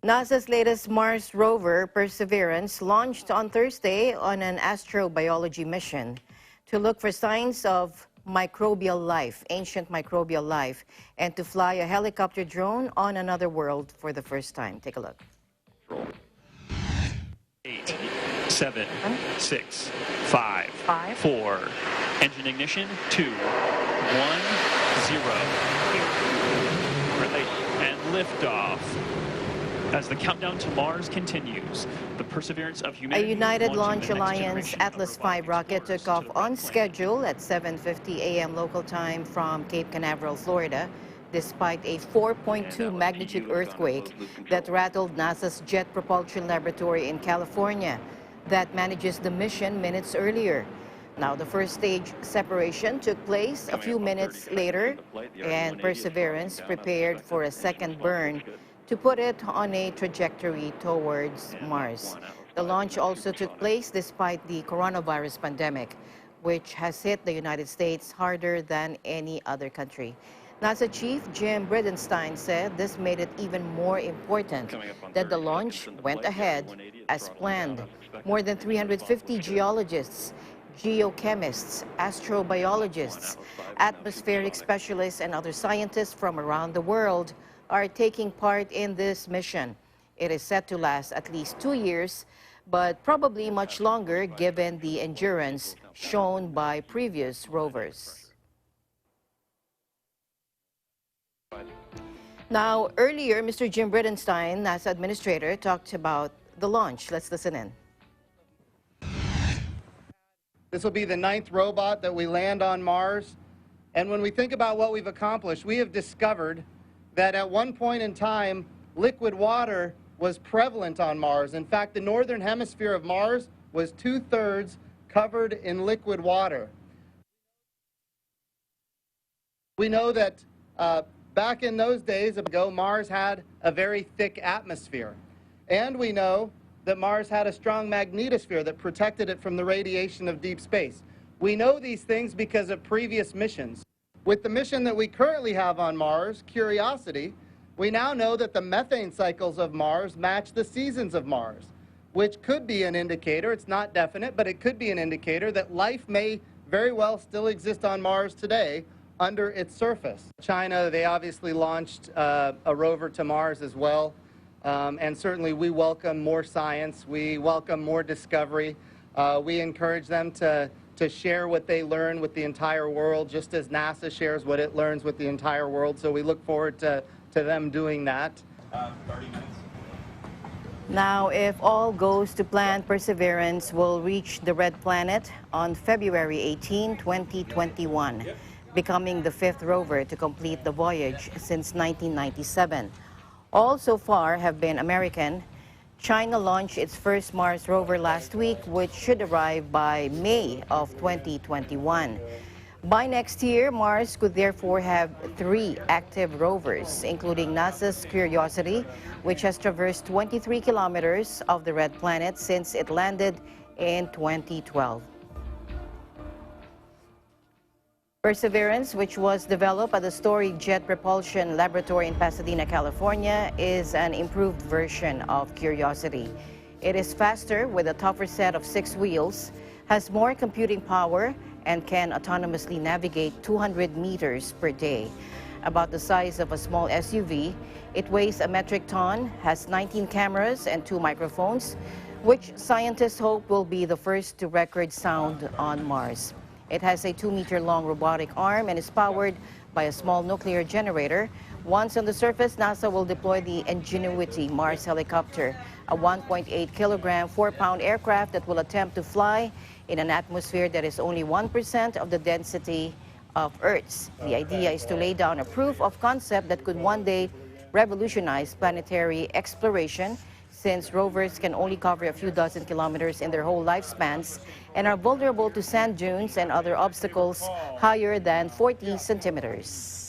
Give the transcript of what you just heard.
NASA's latest Mars rover, Perseverance, launched on Thursday on an astrobiology mission to look for signs of microbial life, ancient microbial life, and to fly a helicopter drone on another world for the first time. Take a look. 8, 7, 6, 5, 4. Engine ignition, 2, 1, 0. Right, and liftoff. As the countdown to Mars continues, the perseverance of humanity. A United Launch Alliance Atlas V rocket took off on schedule at 7:50 a.m. local time from Cape Canaveral, Florida, despite a 4.2 magnitude earthquake that rattled NASA's Jet Propulsion Laboratory in California that manages the mission minutes earlier. Now, the first stage separation took place a few minutes later, and Perseverance prepared for a second burn to put it on a trajectory towards Mars. The launch also took place despite the coronavirus pandemic, which has hit the United States harder than any other country. NASA Chief Jim Bridenstine said this made it even more important that the launch went ahead as planned. More than 350 geologists, geochemists, astrobiologists, atmospheric specialists, and other scientists from around the world are taking part in this mission. It is set to last at least 2 years, but probably much longer given the endurance shown by previous rovers. Now, earlier, Mr. Jim Bridenstine, NASA administrator, talked about the launch. Let's listen in. This will be the 9th robot that we land on Mars. And when we think about what we've accomplished, we have discovered that at one point in time, liquid water was prevalent on Mars. In fact, the northern hemisphere of Mars was 2/3 covered in liquid water. We know that back in those days ago, Mars had a very thick atmosphere. And we know that Mars had a strong magnetosphere that protected it from the radiation of deep space. We know these things because of previous missions. With the mission that we currently have on Mars, Curiosity, we now know that the methane cycles of Mars match the seasons of Mars, which could be an indicator, it's not definite, but it could be an indicator that life may very well still exist on Mars today under its surface. China, they obviously launched a rover to Mars as well, and certainly we welcome more science, we welcome more discovery. We encourage them to share what they learn with the entire world, just as NASA shares what it learns with the entire world. So we look forward to them doing that. 30 minutes. Now, if all goes to plan, Perseverance will reach the Red Planet on February 18, 2021, becoming the 5th rover to complete the voyage since 1997. All so far have been American. China launched its first Mars rover last week, which should arrive by May of 2021. By next year, Mars could therefore have 3 active rovers, including NASA's Curiosity, which has traversed 23 kilometers of the Red Planet since it landed in 2012. Perseverance, which was developed at the storied Jet Propulsion Laboratory in Pasadena, California, is an improved version of Curiosity. It is faster with a tougher set of 6 wheels, has more computing power, and can autonomously navigate 200 meters per day. About the size of a small SUV, it weighs a metric ton, has 19 cameras and 2 microphones, which scientists hope will be the first to record sound on Mars. It has a 2-meter-long robotic arm and is powered by a small nuclear generator. Once on the surface, NASA will deploy the Ingenuity Mars helicopter, a 1.8-kilogram, 4-pound aircraft that will attempt to fly in an atmosphere that is only 1% of the density of Earth's. The idea is to lay down a proof of concept that could one day revolutionize planetary exploration, since rovers can only cover a few dozen kilometers in their whole lifespans and are vulnerable to sand dunes and other obstacles higher than 40 centimeters.